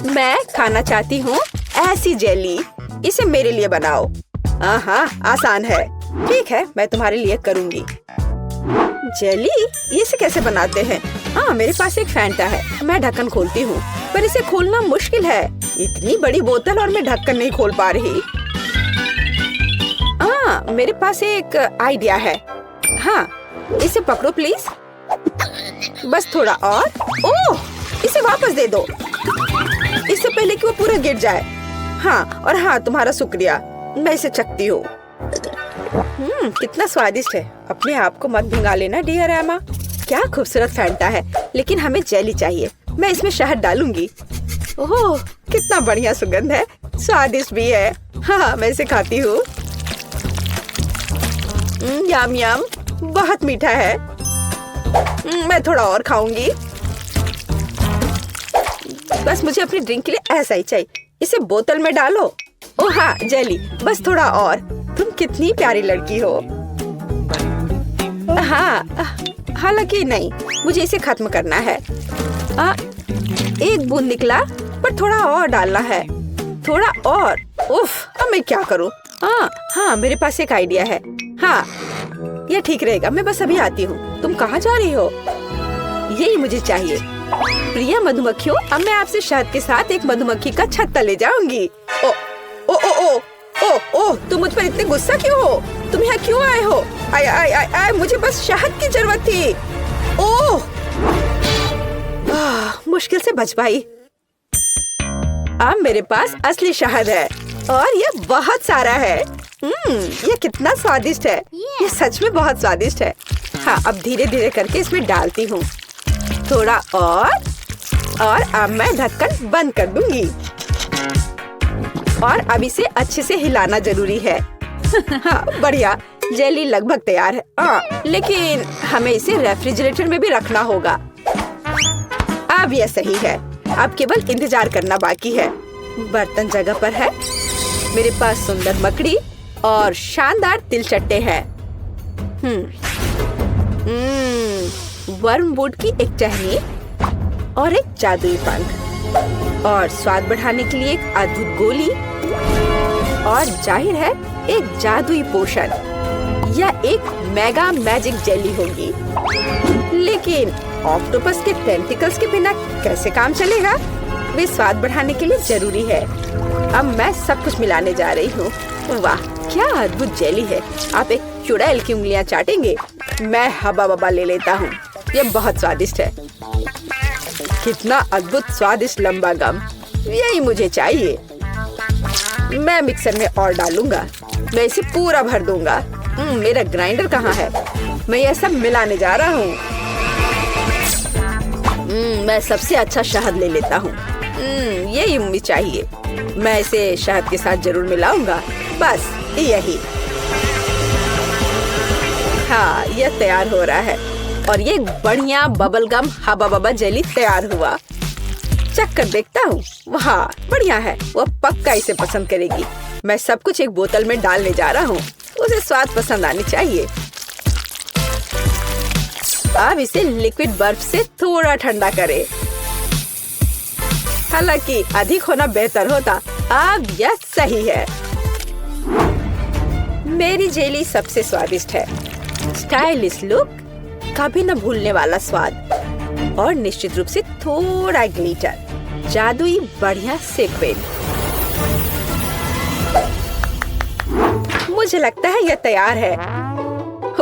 मैं खाना चाहती हूँ ऐसी जेली। इसे मेरे लिए बनाओ। हाँ, आसान है। ठीक है, मैं तुम्हारे लिए करूँगी। जेली, इसे कैसे बनाते हैं? हाँ, मेरे पास एक फैंटा है। मैं ढक्कन खोलती हूँ, पर इसे खोलना मुश्किल है। इतनी बड़ी बोतल और मैं ढक्कन नहीं खोल पा रही। हाँ, मेरे पास एक आइडिया है। हाँ, इसे पकड़ो प्लीज। बस थोड़ा और। ओह, इसे वापस दे दो, इससे पहले कि वो पूरा गिर जाए। हाँ, और हाँ, तुम्हारा शुक्रिया। मैं इसे चखती हूँ। कितना स्वादिष्ट है। अपने आप को मत भिंगा लेना डियर एमा। क्या खूबसूरत फैंटा है, लेकिन हमें जेली चाहिए। मैं इसमें शहद डालूंगी। ओह, कितना बढ़िया सुगंध है। स्वादिष्ट भी है। हाँ, मैं इसे खाती हूँ। यम यम, बहुत मीठा है। मैं थोड़ा और खाऊंगी। बस मुझे अपनी ड्रिंक के लिए ऐसा ही चाहिए। इसे बोतल में डालो। ओह हाँ, जेली, बस थोड़ा और। तुम कितनी प्यारी लड़की हो। हाँ, हालांकि नहीं, मुझे इसे खत्म करना है। एक बूंद निकला, पर थोड़ा और डालना है। थोड़ा और। उफ, अब मैं क्या करूँ? हाँ, मेरे पास एक आइडिया है। हाँ, यह ठीक रहेगा। मैं बस अभी आती हूँ। तुम कहाँ जा रही हो? यही मुझे चाहिए। प्रिय मधुमक्खियों, अब मैं आपसे शहद के साथ एक मधुमक्खी का छत्ता ले जाऊंगी। ओ ओ ओ ओ ओ ओ, तुम मुझ पर इतने गुस्सा क्यों हो? तुम यहाँ क्यों आए हो? आय आय आय आय, मुझे बस शहद की जरूरत थी। ओह, मुश्किल से बच पाई। अब मेरे पास असली शहद है और ये बहुत सारा है। ये कितना स्वादिष्ट है। ये सच में बहुत स्वादिष्ट है। हाँ, अब धीरे धीरे करके इसमें डालती हूँ। थोड़ा और अब मैं ढक्कन बंद कर दूंगी। और अब इसे अच्छे से हिलाना जरूरी है। हाँ, बढ़िया। जेली लगभग तैयार है। लेकिन हमें इसे रेफ्रिजरेटर में भी रखना होगा। अब यह सही है। अब केवल इंतजार करना बाकी है। बर्तन जगह पर है। मेरे पास सुंदर मकड़ी और शानदार तिलचट्टे हैं। वर्मवुड की एक टहनी और एक जादुई पंख और स्वाद बढ़ाने के लिए एक अद्भुत गोली और जाहिर है एक जादुई पोशन। यह एक मेगा मैजिक जेली होगी। लेकिन ऑक्टोपस के टेंटिकल्स के बिना कैसे काम चलेगा? वे स्वाद बढ़ाने के लिए जरूरी है। अब मैं सब कुछ मिलाने जा रही हूँ। वाह, क्या अद्भुत जेली है। आप एक चुड़ैल की उंगलियां चाटेंगे। मैं हबा बबा ले लेता हूँ। यह बहुत स्वादिष्ट है। कितना अद्भुत स्वादिष्ट लंबा गम। यही मुझे चाहिए। मैं मिक्सर में और डालूंगा। मैं इसे पूरा भर दूंगा। मेरा ग्राइंडर कहाँ है? मैं यह सब मिलाने जा रहा हूँ। मैं सबसे अच्छा शहद ले लेता हूँ। यही मुझे चाहिए। मैं इसे शहद के साथ जरूर मिलाऊंगा। बस यही। हाँ, यह तैयार हो रहा है और ये बढ़िया बबल गम हबा बबा जेली तैयार हुआ। चख कर देखता हूँ। वाह, बढ़िया है। वो पक्का इसे पसंद करेगी। मैं सब कुछ एक बोतल में डालने जा रहा हूँ। उसे स्वाद पसंद आनी चाहिए। अब इसे लिक्विड बर्फ से थोड़ा ठंडा करें। हालांकि अधिक होना बेहतर होता। अब यह सही है। मेरी जेली सबसे स्वादिष्ट है। स्टाइलिश लुक, कभी न भूलने वाला स्वाद और निश्चित रूप से थोड़ा ग्लिटर, जादुई बढ़िया सीक्वेंस। मुझे लगता है यह तैयार है।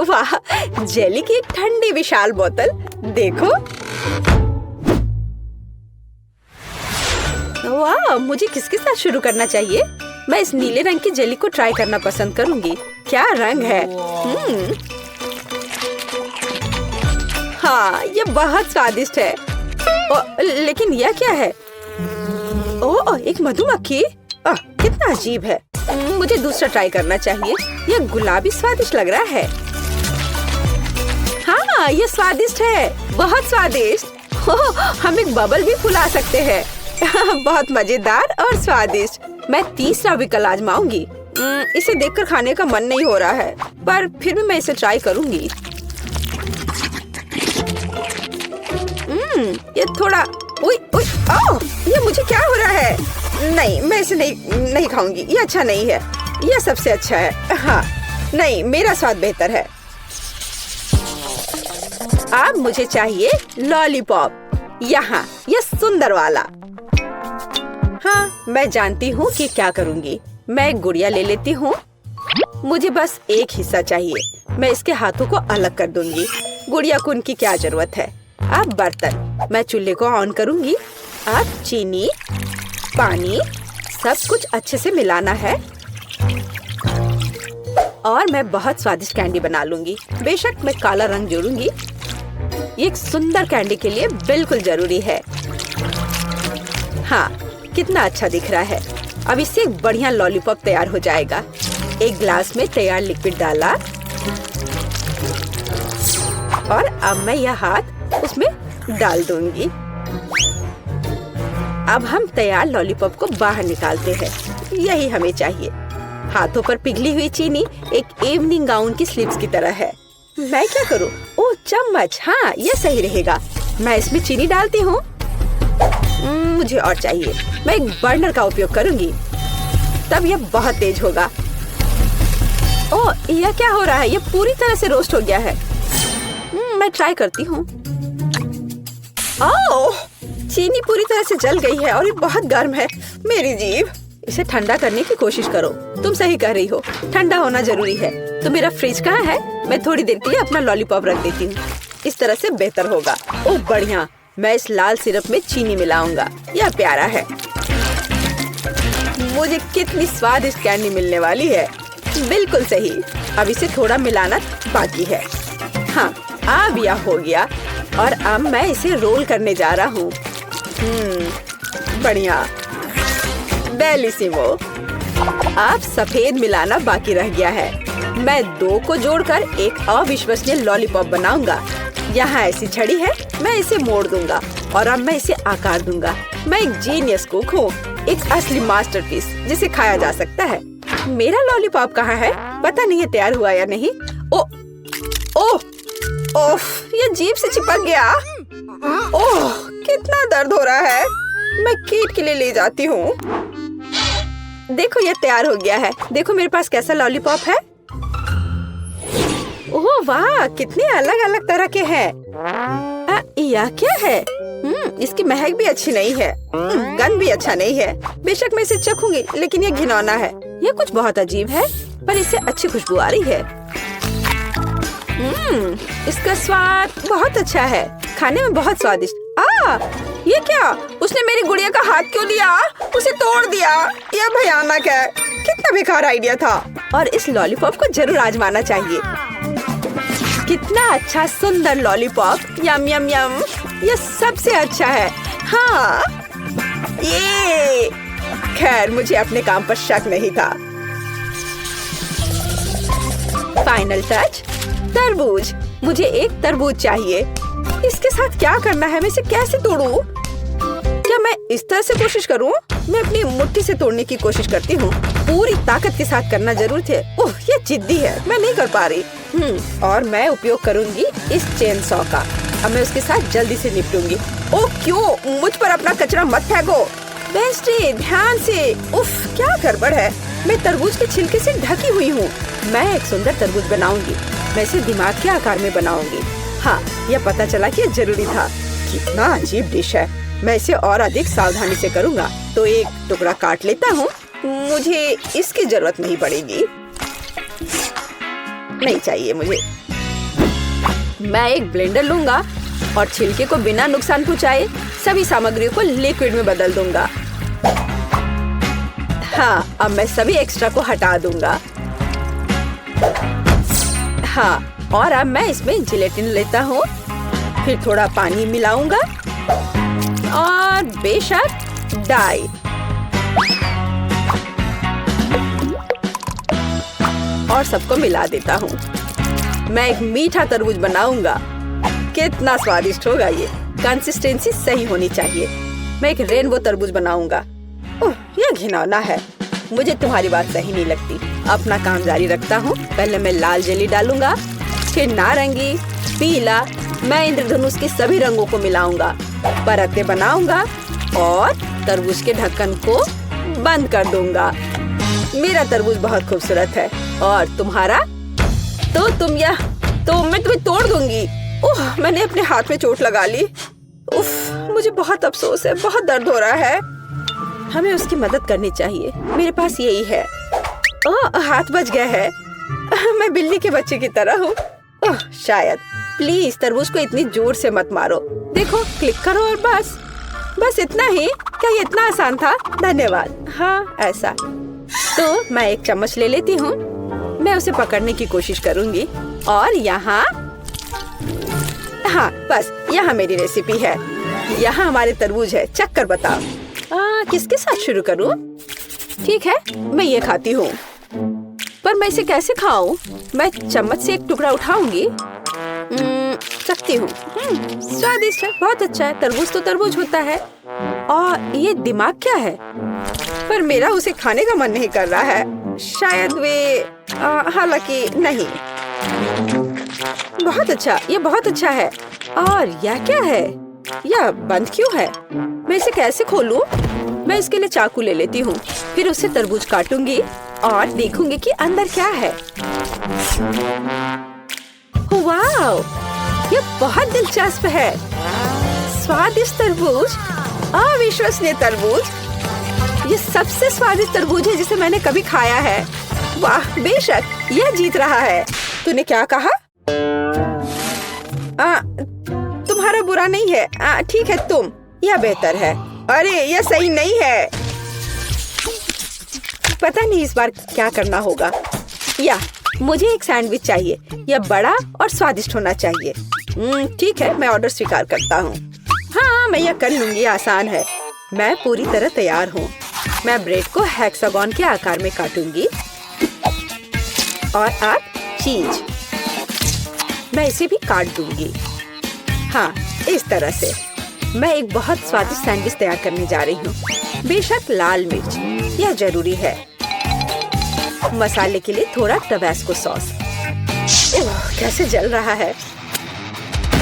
वाह, जेली की एक ठंडी विशाल बोतल। देखो। वाह, मुझे किसके साथ शुरू करना चाहिए? मैं इस नीले रंग की जेली को ट्राई करना पसंद करूंगी। क्या रंग है। हाँ, ये बहुत स्वादिष्ट है। लेकिन यह क्या है? ओह, एक मधुमक्खी। कितना अजीब है। मुझे दूसरा ट्राई करना चाहिए। यह गुलाबी स्वादिष्ट लग रहा है। हाँ, ये स्वादिष्ट है। बहुत स्वादिष्ट। हम एक बबल भी फुला सकते हैं। बहुत मजेदार और स्वादिष्ट। मैं तीसरा विकल्प आजमाऊंगी। इसे देखकर खाने का मन नहीं हो रहा है, पर फिर भी मैं इसे ट्राई करूंगी। ये थोड़ा ओह, ये मुझे क्या हो रहा है? नहीं, मैं इसे नहीं खाऊंगी। ये अच्छा नहीं है। यह सबसे अच्छा है। हाँ, नहीं, मेरा स्वाद बेहतर है। अब मुझे चाहिए लॉलीपॉप। यहाँ, ये सुंदर वाला। हाँ, मैं जानती हूँ कि क्या करूँगी। मैं एक गुड़िया ले लेती हूँ। मुझे बस एक हिस्सा चाहिए। मैं इसके हाथों को अलग कर दूंगी। गुड़िया को उनकी क्या जरूरत है। अब बर्तन, मैं चूल्हे को ऑन करूँगी। अब चीनी, पानी, सब कुछ अच्छे से मिलाना है और मैं बहुत स्वादिष्ट कैंडी बना लूंगी। बेशक मैं काला रंग जोड़ूंगी। ये एक सुंदर कैंडी के लिए बिल्कुल जरूरी है। हाँ, कितना अच्छा दिख रहा है। अब इससे एक बढ़िया लॉलीपॉप तैयार हो जाएगा। एक ग्लास में तैयार लिक्विड डाला और अब मैं यह हाथ उसमें डाल दूंगी। अब हम तैयार लॉलीपॉप को बाहर निकालते हैं। यही हमें चाहिए। हाथों पर पिघली हुई चीनी एक इवनिंग गाउन की स्लीव्स की तरह है। मैं क्या करूं? ओह, चम्मच। हाँ, ये सही रहेगा। मैं इसमें चीनी डालती हूँ। मुझे और चाहिए। मैं एक बर्नर का उपयोग करूंगी, तब यह बहुत तेज होगा। ओह, यह क्या हो रहा है? यह पूरी तरह से रोस्ट हो गया है। मैं ट्राई करती हूँ। ओह, चीनी पूरी तरह से जल गई है और ये बहुत गर्म है। मेरी जीभ। इसे ठंडा करने की कोशिश करो। तुम सही कह रही हो, ठंडा होना जरूरी है। तो मेरा फ्रिज कहाँ है? मैं थोड़ी देर के लिए अपना लॉलीपॉप रख देती हूँ। इस तरह से बेहतर होगा। ओह, बढ़िया। मैं इस लाल सिरप में चीनी मिलाऊंगा। यह प्यारा है। मुझे कितनी स्वादिष्ट कैंडी मिलने वाली है। बिल्कुल सही। अब इसे थोड़ा मिलाना बाकी है। हाँ, अब यह हो गया और अब मैं इसे रोल करने जा रहा हूँ। बढ़िया, बेलिसिमो। अब सफेद मिलाना बाकी रह गया है। मैं दो को जोड़कर एक अविश्वसनीय लॉलीपॉप बनाऊंगा। यहाँ ऐसी छड़ी है, मैं इसे मोड़ दूंगा और अब मैं इसे आकार दूंगा। मैं एक जीनियस कुक हूँ, एक असली मास्टरपीस जिसे खाया जा सकता है। मेरा लॉलीपॉप कहाँ है? पता नहीं है तैयार हुआ या नहीं। ओह, ये जीभ से चिपक गया। ओह, कितना दर्द हो रहा है। मैं कीट के लिए ले जाती हूँ। देखो, ये तैयार हो गया है। देखो मेरे पास कैसा लॉलीपॉप है। ओह वाह, कितने अलग अलग तरह के हैं। यह क्या है? इसकी महक भी अच्छी नहीं है। गंध भी अच्छा नहीं है। बेशक मैं इसे चखूंगी, लेकिन ये घिनौना है। यह कुछ बहुत अजीब है, पर इससे अच्छी खुशबू आ रही है। इसका स्वाद बहुत अच्छा है। खाने में बहुत स्वादिष्ट। ये क्या? उसने मेरी गुड़िया का हाथ क्यों लिया? उसे तोड़ दिया। यह भयानक है। कितना बेकार आइडिया था। और इस लॉलीपॉप को जरूर आजमाना चाहिए। कितना अच्छा सुंदर लॉलीपॉप। यम यम यम। यह सबसे अच्छा है। हाँ, ये। खैर, मुझे अपने काम पर शक नहीं था। फाइनल टच, तरबूज। मुझे एक तरबूज चाहिए। इसके साथ क्या करना है? मैं इसे कैसे तोड़ूं? क्या मैं इस तरह से कोशिश करूं? मैं अपनी मुट्ठी से तोड़ने की कोशिश करती हूँ। पूरी ताकत के साथ करना जरूर थे। ओह, ये जिद्दी है। मैं नहीं कर पा रही। और मैं उपयोग करूंगी इस चेन सॉ का। अब मैं उसके साथ जल्दी से निपटूंगी। ओह, क्यों? मुझ पर अपना कचरा मत फेंको। वेंसडे, ध्यान से। उफ, क्या गड़बड़ है। मैं तरबूज के छिलके से ढकी हुई हूँ। मैं एक सुंदर तरबूज बनाऊंगी। मैं इसे दिमाग के आकार में बनाऊंगी। हाँ, यह पता चला कि यह जरूरी था। कितना अजीब डिश है। मैं इसे और अधिक सावधानी से करूँगा। तो एक टुकड़ा काट लेता हूँ। मुझे इसकी जरूरत नहीं पड़ेगी। नहीं चाहिए मुझे। मैं एक ब्लेंडर लूंगा और छिलके को बिना नुकसान पहुँचाए सभी सामग्रियों को लिक्विड में बदल दूंगा। हाँ, अब मैं सभी एक्स्ट्रा को हटा दूंगा। हाँ, और अब मैं इसमें जिलेटिन लेता हूँ। फिर थोड़ा पानी मिलाऊंगा और बेशक डाई। और सबको मिला देता हूँ। मैं एक मीठा तरबूज बनाऊंगा। कितना स्वादिष्ट होगा ये। कंसिस्टेंसी सही होनी चाहिए। मैं एक रेनबो तरबूज बनाऊंगा। ओह, यह घिनौना है। मुझे तुम्हारी बात सही नहीं लगती। अपना काम जारी रखता हूँ। पहले मैं लाल जेली डालूंगा, फिर नारंगी, पीला। मैं इंद्रधनुष के सभी रंगों को मिलाऊंगा, परतें बनाऊंगा और तरबूज के ढक्कन को बंद कर दूंगा। मेरा तरबूज बहुत खूबसूरत है और तुम्हारा? तो मैं तुम्हें तोड़ दूंगी। ओह, मैंने अपने हाथ में चोट लगा ली। उफ, मुझे बहुत अफसोस है, बहुत दर्द हो रहा है। हमें उसकी मदद करनी चाहिए। मेरे पास यही है। ओह, हाथ बच गया है। मैं बिल्ली के बच्चे की तरह हूँ। ओह, शायद। प्लीज तरबूज को इतनी जोर से मत मारो। देखो, क्लिक करो और बस इतना ही। क्या ये इतना आसान था? धन्यवाद। हाँ, ऐसा। तो मैं एक चम्मच ले लेती हूँ। मैं उसे पकड़ने की कोशिश करूँगी और यहाँ, हाँ, बस यहाँ मेरी रेसिपी है। यहाँ हमारे तरबूज है। चख कर बताओ। किसके साथ शुरू करूँ? ठीक है, मैं ये खाती हूँ। पर मैं इसे कैसे खाऊं? मैं चम्मच से एक टुकड़ा उठाऊंगी। चखती हूँ। स्वादिष्ट है, बहुत अच्छा है। तरबूज तो तरबूज होता है। और ये दिमाग क्या है? पर मेरा उसे खाने का मन नहीं कर रहा है। शायद हालांकि नहीं। बहुत अच्छा, ये बहुत अच्छा है। और यह क्या है? यह बंद क्यों है? मैं इसे कैसे खोलूं? मैं इसके लिए चाकू ले लेती हूँ। फिर उससे तरबूज काटूंगी और देखूंगी कि अंदर क्या है। वाओ, ये बहुत दिलचस्प है। स्वादिष्ट तरबूज, अविश्वसनीय तरबूज। ये सबसे स्वादिष्ट तरबूज है जिसे मैंने कभी खाया है। वाह, बेशक यह जीत रहा है। तूने क्या कहा? तुम्हारा बुरा नहीं है। ठीक है, तुम। यह बेहतर है। अरे, यह सही नहीं है। पता नहीं इस बार क्या करना होगा। मुझे एक सैंडविच चाहिए। यह बड़ा और स्वादिष्ट होना चाहिए। ठीक है, मैं ऑर्डर स्वीकार करता हूँ। हाँ, मैं यह कर लूंगी। आसान है। मैं पूरी तरह तैयार हूँ। मैं ब्रेड को हेक्सागोन के आकार में काटूंगी और अब चीज। मैं इसे भी काट दूंगी। हाँ, इस तरह से मैं एक बहुत स्वादिष्ट सैंडविच तैयार करने जा रही हूँ। बेशक लाल मिर्च, यह जरूरी है। मसाले के लिए थोड़ा टबास्को सॉस। कैसे जल रहा है।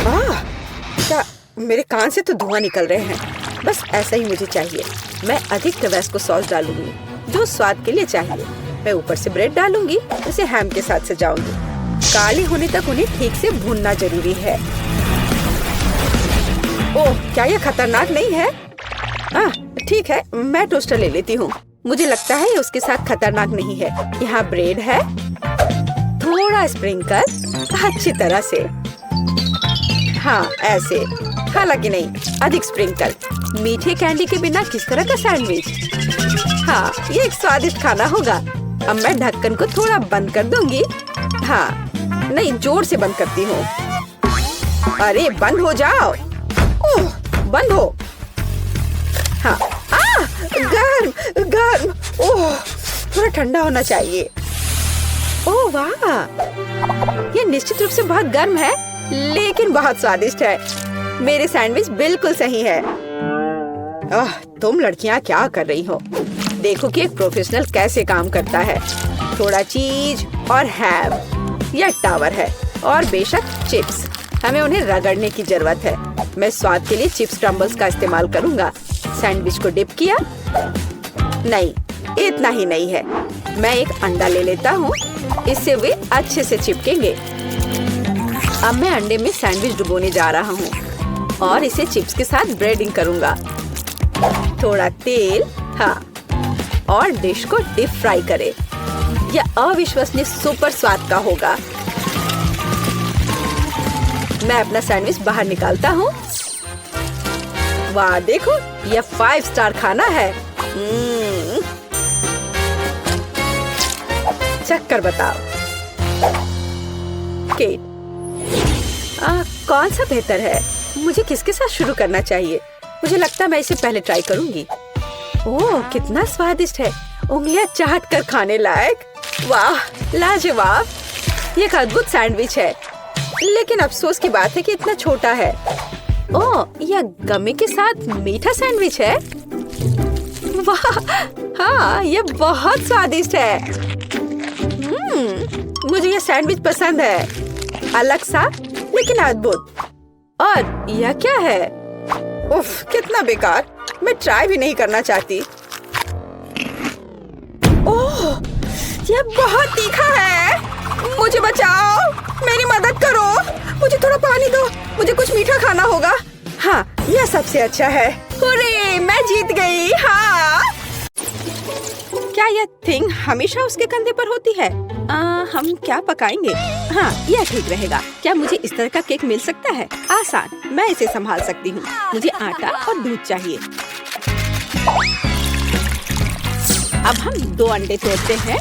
क्या मेरे कान से तो धुआं निकल रहे हैं। बस ऐसा ही मुझे चाहिए। मैं अधिक टबास्को सॉस डालूंगी, जो स्वाद के लिए चाहिए। मैं ऊपर से ब्रेड डालूंगी, इसे हैम के साथ सजाऊंगी। काले होने तक उन्हें ठीक से भूनना जरूरी है। ओह, क्या यह खतरनाक नहीं है? ठीक है, मैं टोस्टर ले लेती हूँ। मुझे लगता है ये उसके साथ खतरनाक नहीं है। यहाँ ब्रेड है, थोड़ा स्प्रिंकल अच्छी तरह से। हाँ, ऐसे। हालांकि नहीं, अधिक स्प्रिंकल। मीठे कैंडी के बिना किस तरह का सैंडविच? हाँ, ये एक स्वादिष्ट खाना होगा। अब मैं ढक्कन को थोड़ा बंद कर दूंगी। हाँ, नहीं, जोर से बंद करती हूँ। अरे, बंद हो जाओ। ओह, बंद हो। हाँ, गर्म गर्म। ओह, थोड़ा ठंडा होना चाहिए। ओह वाह, ये निश्चित रूप से बहुत गर्म है, लेकिन बहुत स्वादिष्ट है। मेरे सैंडविच बिल्कुल सही है। तुम लड़कियां क्या कर रही हो? देखो कि एक प्रोफेशनल कैसे काम करता है। थोड़ा चीज और हैम। यह टावर है और बेशक चिप्स। हमें उन्हें रगड़ने की जरूरत है। मैं स्वाद के लिए चिप्स क्रम्बल्स का इस्तेमाल करूंगा। सैंडविच को डिप किया। नहीं, इतना ही नहीं है। मैं एक अंडा ले लेता हूँ, इससे वे अच्छे से चिपकेंगे। अब मैं अंडे में सैंडविच डुबोने जा रहा हूँ और इसे चिप्स के साथ ब्रेडिंग करूंगा। थोड़ा तेल, हाँ, और डिश को डीप फ्राई करें। यह अविश्वसनीय सुपर स्वाद का होगा। मैं अपना सैंडविच बाहर निकालता हूँ। वाह, देखो, यह 5 स्टार खाना है। चख कर बताओ। केट, कौन सा बेहतर है? मुझे किसके साथ शुरू करना चाहिए? मुझे लगता है मैं इसे पहले ट्राई करूंगी। ओह, कितना स्वादिष्ट है। उंगलियां चाट कर खाने लायक। वाह, लाजवाब। ये एक अद्भुत सैंडविच है, लेकिन अफसोस की बात है कि इतना छोटा है। ओह, यह गमी के साथ मीठा सैंडविच है। वाह, हाँ, यह बहुत स्वादिष्ट है। मुझे यह सैंडविच पसंद है। अलग सा, लेकिन अद्भुत। और यह क्या है? उफ, कितना बेकार। मैं ट्राई भी नहीं करना चाहती। ओह, ये बहुत तीखा है। मुझे बचाओ, मेरी मदद करो। मुझे थोड़ा पानी दो, मुझे कुछ मीठा खाना होगा। हाँ, यह सबसे अच्छा है। हुर्रे, मैं जीत गई। हाँ, क्या यह थिंग हमेशा उसके कंधे पर होती है? हम क्या पकाएंगे? हाँ, यह ठीक रहेगा। क्या मुझे इस तरह का केक मिल सकता है? आसान, मैं इसे संभाल सकती हूँ। मुझे आटा और दूध चाहिए। अब हम 2 अंडे तोड़ते हैं।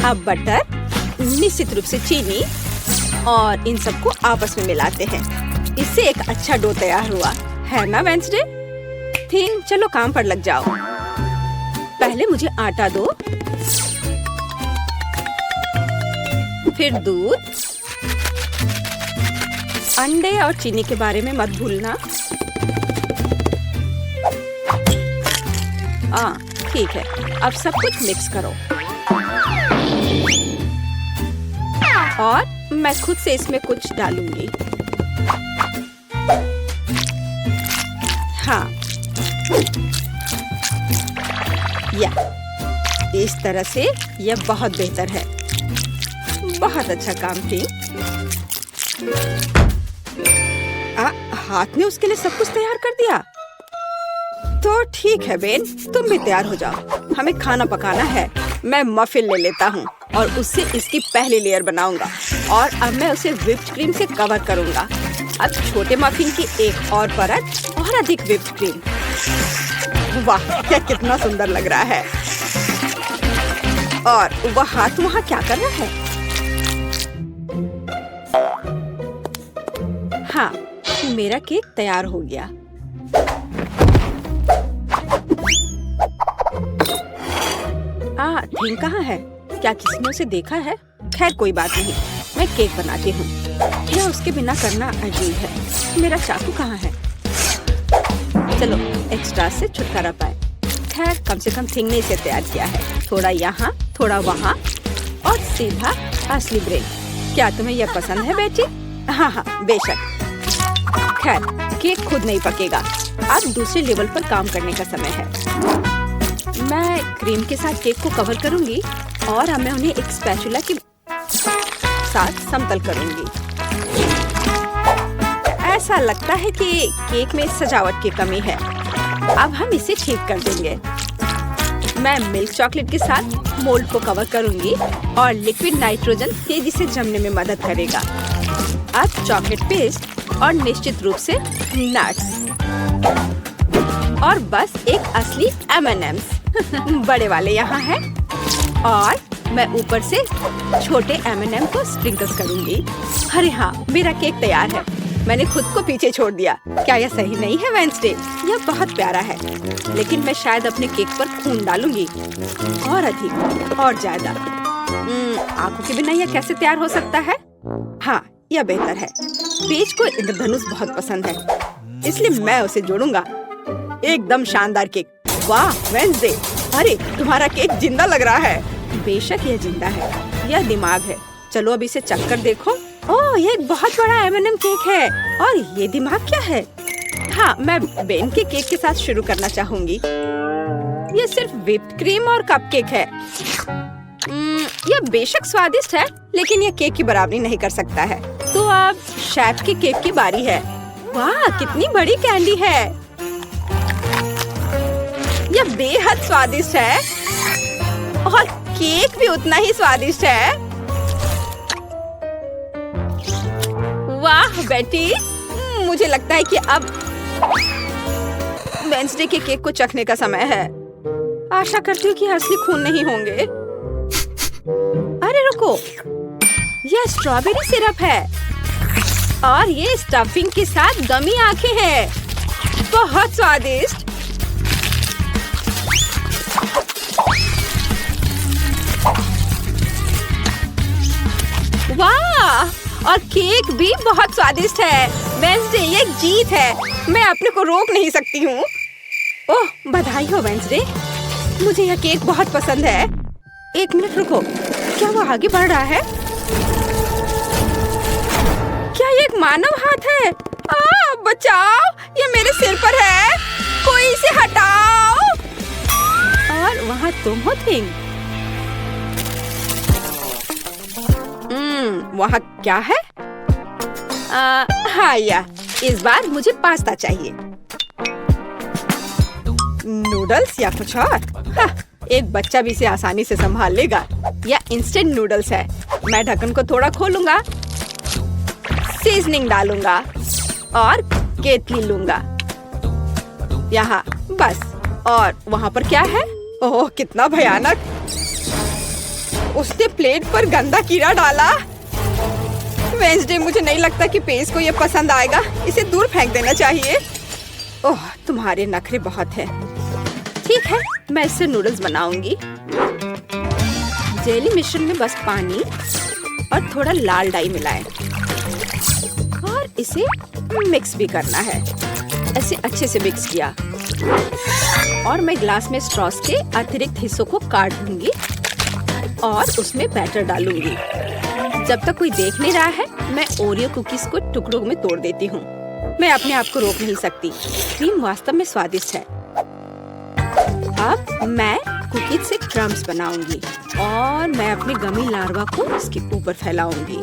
अब बटर, निश्चित रूप से चीनी और इन सबको आपस में मिलाते हैं। इससे एक अच्छा डो तैयार हुआ है ना वेंसडे? थिंग, चलो काम पर लग जाओ। पहले मुझे आटा दो, फिर दूध, अंडे और चीनी के बारे में मत भूलना। ठीक है, अब सब कुछ मिक्स करो और मैं खुद से इसमें कुछ डालूंगी। हाँ, या इस तरह से यह बहुत बेहतर है। बहुत अच्छा काम की। हाथ ने उसके लिए सब कुछ तैयार कर दिया। तो ठीक है बेन, तुम भी तैयार हो जाओ। हमें खाना पकाना है। मैं मफिन ले लेता हूँ और उससे इसकी पहली लेयर बनाऊंगा और अब मैं उसे व्हिप्ड क्रीम से कवर करूंगा। अब छोटे मफिन की एक और परत और अधिक व्हिप्ड क्रीम। वाह, क्या कितना सुंदर लग रहा है। और वह हाथ वहाँ क्या कर रहा है? हाँ, मेरा केक तैयार हो गया। थिंग कहाँ है? क्या किसी ने उसे देखा है? खैर कोई बात नहीं, मैं केक बनाती हूँ। यह उसके बिना करना अजीब है। मेरा चाकू कहाँ है? चलो, एक्स्ट्रा से छुटकारा पाए। खैर, कम से कम थिंग ने इसे तैयार किया है। थोड़ा यहाँ, थोड़ा वहाँ और सीधा असली ब्रेड। क्या तुम्हें यह पसंद है बेटी? हाँ हाँ, बेशक। खैर, केक खुद नहीं पकेगा। अब दूसरे लेवल पर काम करने का समय है। मैं क्रीम के साथ केक को कवर करूंगी और अब मैं उन्हें एक स्पैचुला के साथ समतल करूंगी। ऐसा लगता है कि केक में सजावट की कमी है। अब हम इसे ठीक कर देंगे। मैं मिल्क चॉकलेट के साथ मोल्ड को कवर करूंगी और लिक्विड नाइट्रोजन तेजी से जमने में मदद करेगा। अब चॉकलेट पेस्ट और निश्चित रूप से नट्स और बस एक असली M&M's बड़े वाले यहाँ हैं और मैं ऊपर से छोटे M&M को स्प्रिंकल्स करूंगी। अरे हाँ, मेरा केक तैयार है। मैंने खुद को पीछे छोड़ दिया। क्या यह सही नहीं है वेंसडे? यह बहुत प्यारा है, लेकिन मैं शायद अपने केक पर खून डालूंगी और अधिक और ज्यादा। आंखों के बिना यह कैसे तैयार हो सकता है? हाँ, यह बेहतर है। पेज को इंद्रधनुष बहुत पसंद है, इसलिए मैं उसे जोड़ूंगा। एकदम शानदार केक। वाह वेंसडे, अरे तुम्हारा केक जिंदा लग रहा है। बेशक यह जिंदा है, यह दिमाग है। चलो अब इसे चख कर देखो। ओह, यह एक बहुत बड़ा M&M केक है और ये दिमाग क्या है? हाँ, मैं बेन के केक के साथ शुरू करना चाहूंगी। यह सिर्फ व्हिप्ड क्रीम और कपकेक है। यह बेशक स्वादिष्ट है, लेकिन यह केक की बराबरी नहीं कर सकता है। तो अब शेफ के केक की बारी है। वाह, कितनी बड़ी कैंडी है। यह बेहद स्वादिष्ट है और केक भी उतना ही स्वादिष्ट है। वाह बेटी, मुझे लगता है कि अब वेंसडे के केक को चखने का समय है। आशा करती हूँ कि असली खून नहीं होंगे। अरे रुको, यह स्ट्रॉबेरी सिरप है और ये स्टफिंग के साथ गमी आंखें हैं। बहुत स्वादिष्ट। वाह, और केक भी बहुत स्वादिष्ट है। वेंसडे, ये एक जीत है। मैं अपने को रोक नहीं सकती हूँ। ओह, बधाई हो वेंसडे, मुझे यह केक बहुत पसंद है। एक मिनट रुको, क्या वो आगे बढ़ रहा है? क्या ये एक मानव हाथ है? बचाओ, ये मेरे सिर पर है। कोई इसे हटाओ। और वहाँ तुम हो थिंग। वहाँ क्या है? हाँ या इस बार मुझे पास्ता चाहिए। नूडल्स या कुछ और? हाँ, एक बच्चा भी इसे आसानी से संभाल लेगा। या इंस्टेंट नूडल्स है। मैं ढक्कन को थोड़ा खोलूंगा, सीजनिंग डालूंगा और केतली लूंगा। यहाँ बस। और वहाँ पर क्या है? ओह कितना भयानक! उसने प्लेट पर गंदा कीड़ा डाला। वेंसडे, मुझे नहीं लगता कि पेज को ये पसंद आएगा। इसे दूर फेंक देना चाहिए। ओह तुम्हारे नखरे बहुत हैं। ठीक है, मैं इससे नूडल्स बनाऊंगी। जेली मिश्रण में बस पानी और थोड़ा लाल डाई मिलाएं और इसे मिक्स भी करना है। ऐसे अच्छे से मिक्स किया और मैं ग्लास में स्ट्रॉस के अतिरिक्त हिस्सों को काट दूंगी और उसमें बैटर डालूंगी। जब तक कोई देख नहीं रहा है, मैं ओरियो कुकीज को टुकड़ों में तोड़ देती हूँ। मैं अपने आप को रोक नहीं सकती। क्रीम वास्तव में स्वादिष्ट है। अब मैं कुकीज से क्रम्स बनाऊंगी और मैं अपने गमी लार्वा को इसके ऊपर फैलाऊंगी।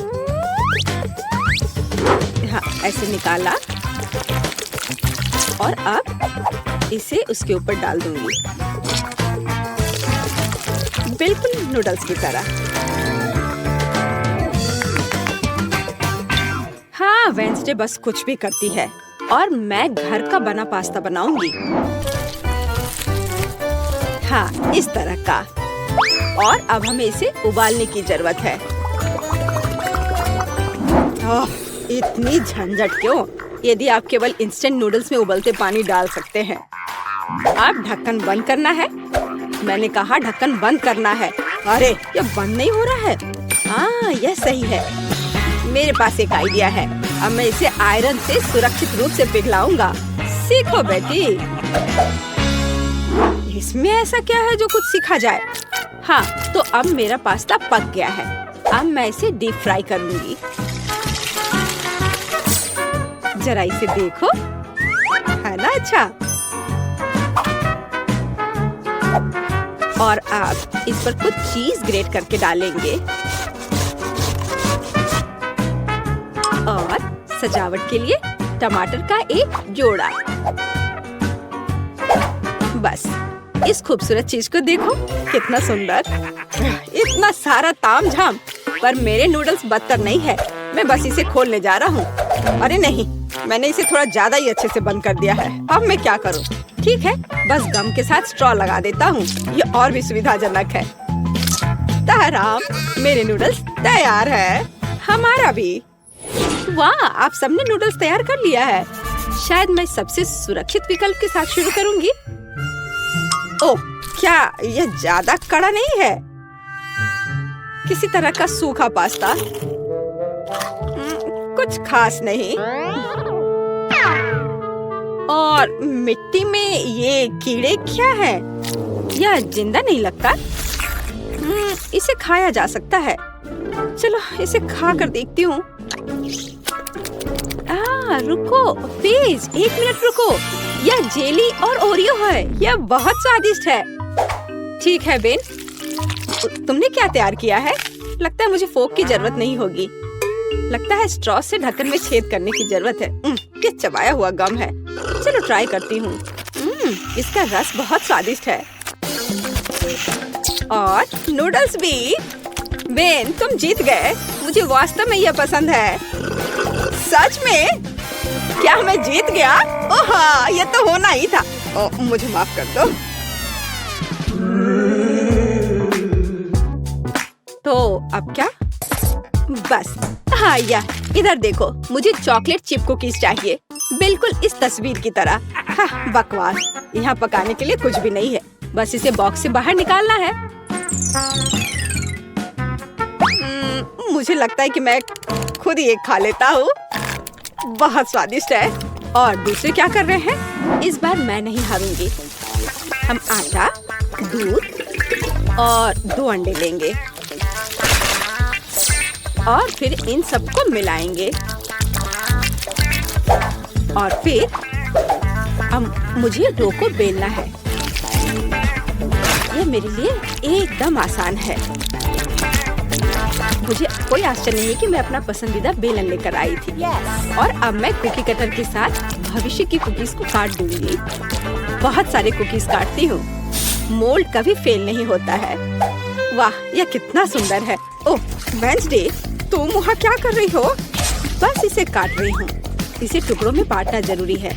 हाँ, ऐसे निकाला और अब इसे उसके ऊपर डाल दूंगी, बिल्कुल नूडल्स की तरह। हाँ, वेंसडे बस कुछ भी करती है और मैं घर का बना पास्ता बनाऊंगी। हाँ, इस तरह का। और अब हमें इसे उबालने की जरूरत है। ओह, इतनी झंझट क्यों? यदि आप केवल इंस्टेंट नूडल्स में उबलते पानी डाल सकते हैं। अब ढक्कन बंद करना है। मैंने कहा ढक्कन बंद करना है। अरे ये बंद नहीं हो रहा है। हाँ, यह सही है। मेरे पास एक आइडिया है। अब मैं इसे आयरन से सुरक्षित रूप से पिघलाऊंगा। सीखो बेटी। इसमें ऐसा क्या है जो कुछ सीखा जाए? हाँ, तो अब मेरा पास्ता पक गया है। अब मैं इसे डीप फ्राई कर लूंगी। जरा इसे देखो, है ना अच्छा? और अब इस पर कुछ चीज ग्रेट करके डालेंगे और सजावट के लिए टमाटर का एक जोड़ा। बस इस खूबसूरत चीज को देखो, कितना सुंदर। इतना सारा तामझाम, पर मेरे नूडल्स बदतर नहीं है। मैं बस इसे खोलने जा रहा हूँ। अरे नहीं, मैंने इसे थोड़ा ज्यादा ही अच्छे से बंद कर दिया है। अब मैं क्या करूँ? ठीक है, बस गम के साथ स्ट्रॉ लगा देता हूँ। ये और भी सुविधाजनक है। ताराम, मेरे नूडल्स तैयार है। हमारा भी। वाह, आप सबने नूडल्स तैयार कर लिया है। शायद मैं सबसे सुरक्षित विकल्प के साथ शुरू करूंगी। ओह, क्या यह ज्यादा कड़ा नहीं है? किसी तरह का सूखा पास्ता, कुछ खास नहीं। और मिट्टी में ये कीड़े क्या है? यह जिंदा नहीं लगता। इसे खाया जा सकता है। चलो इसे खा कर देखती हूँ। रुको प्लीज, 1 मिनट रुको। यह जेली और ओरियो है। यह बहुत स्वादिष्ट है। ठीक है बेन, तुमने क्या तैयार किया है? लगता है मुझे फोक की जरूरत नहीं होगी। लगता है स्ट्रॉ से ढक्कन में छेद करने की जरूरत है। क्या चबाया हुआ गम है। चलो ट्राई करती हूँ। इसका रस बहुत स्वादिष्ट है। और नूडल्स भी। बेन, तुम जीत गए। मुझे वास्तव में यह पसंद है। सच में? क्या मैं जीत गया? ओह हाँ, ये तो होना ही था। मुझे माफ कर दो। तो अब क्या? बस हाँ, इधर देखो, मुझे चॉकलेट चिप कुकीज चाहिए, बिल्कुल इस तस्वीर की तरह। हाँ, बकवास। यहाँ पकाने के लिए कुछ भी नहीं है। बस इसे बॉक्स से बाहर निकालना है। मुझे लगता है कि मैं खुद ही एक खा लेता हूँ। बहुत स्वादिष्ट है। और दूसरे क्या कर रहे हैं? इस बार मैं नहीं हारूंगी। हम आटा, दूध और 2 अंडे लेंगे और फिर इन सबको मिलाएंगे और फिर अब मुझे डो को बेलना है। ये मेरे लिए एकदम आसान है। मुझे कोई आश्चर्य नहीं कि मैं अपना पसंदीदा बेलन लेकर आई थी। और अब मैं कुकी कटर के साथ भविष्य की कुकीज को काट दूंगी। बहुत सारे कुकीज काटती हूँ। मोल्ड कभी फेल नहीं होता है। वाह, यह कितना सुंदर है। ओह वेंसडे, तुम वहाँ क्या कर रही हो? बस इसे काट रही हूँ। इसे टुकड़ों में बांटना जरूरी है।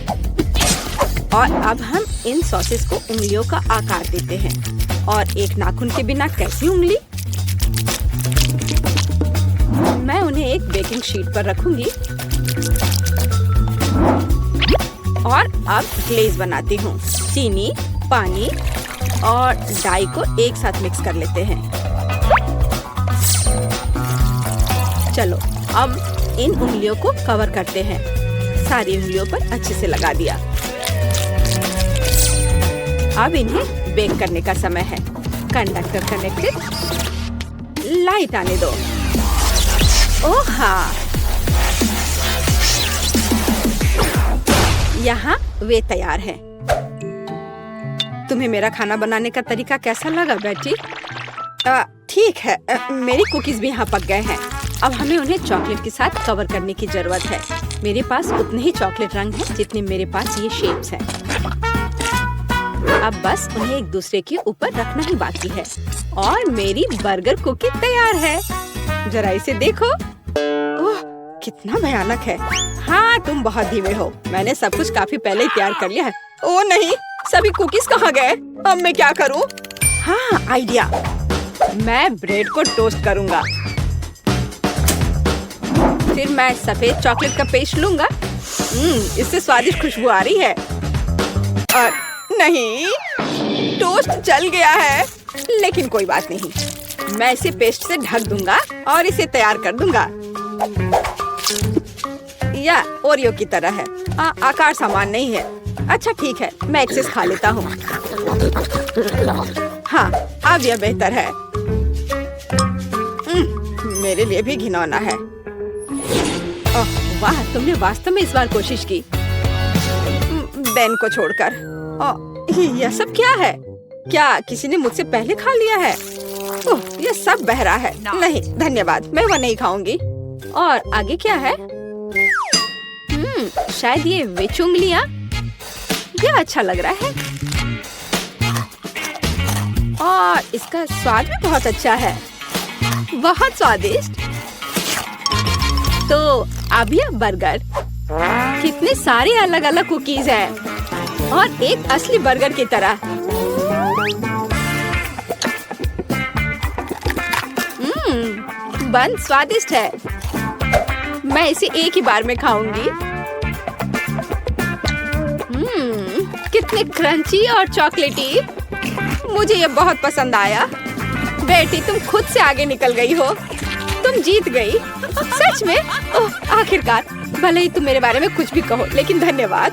और अब हम इन सॉसेस को उंगलियों का आकार देते हैं। और एक नाखून के बिना कैसी उंगली? मैं उन्हें एक बेकिंग शीट पर रखूंगी। और अब ग्लेज बनाती हूँ। चीनी, पानी और डाई को एक साथ मिक्स कर लेते हैं। चलो अब इन उंगलियों को कवर करते हैं। सारी उंगलियों पर अच्छे से लगा दिया। अब इन्हें बेक करने का समय है। Conductor connected. लाइट आने दो। ओह हाँ, यहाँ वे तैयार हैं। तुम्हें मेरा खाना बनाने का तरीका कैसा लगा बेटी? ठीक है, मेरी कुकीज भी यहाँ पक गए हैं। अब हमें उन्हें चॉकलेट के साथ कवर करने की जरूरत है। मेरे पास उतने ही चॉकलेट रंग हैं जितने मेरे पास ये शेप्स हैं। अब बस उन्हें एक दूसरे के ऊपर रखना ही बाकी है। और मेरी बर्गर कुकी तैयार है। जरा इसे देखो। ओह, कितना भयानक है। हाँ, तुम बहुत धीमे हो। मैंने सब कुछ काफी पहले ही तैयार कर लिया है। ओह नहीं, सभी कुकीज कहाँ गए? अब मैं क्या करूँ? हाँ, आइडिया। मैं ब्रेड को टोस्ट करूँगा। फिर मैं सफेद चॉकलेट का पेस्ट लूँगा। इससे स्वादिष्ट खुशबू आ रही है। और नहीं, टोस्ट जल गया है। लेकिन कोई बात नहीं, मैं इसे पेस्ट से ढक दूंगा और इसे तैयार कर दूंगा। या ओरियो की तरह है। आकार समान नहीं है। अच्छा ठीक है, मैं एक्सेस खा लेता हूँ। हाँ, अब यह बेहतर है। मेरे लिए भी घिनौना है। वाह, तुमने वास्तव में इस बार कोशिश की। बेन को छोड़कर। यह सब क्या है? क्या किसी ने मुझसे पहले खा लिया है? ओह, यह सब बह रहा है। नहीं धन्यवाद, मैं वह नहीं खाऊंगी। और आगे क्या है? शायद ये विच उंगलियां। यह अच्छा लग रहा है। और इसका स्वाद भी बहुत अच्छा है। बहुत स्वादिष्ट। तो अब यह बर्गर। कितने सारे अलग अलग कुकीज हैं। और एक असली बर्गर की तरह। बन स्वादिष्ट है। मैं इसे एक ही बार में खाऊंगी। कितने क्रंची और चॉकलेटी। मुझे ये बहुत पसंद आया। बेटी, तुम खुद से आगे निकल गई हो। तुम जीत गई। सच में? ओह, आखिरकार। भले ही तुम मेरे बारे में कुछ भी कहो, लेकिन धन्यवाद।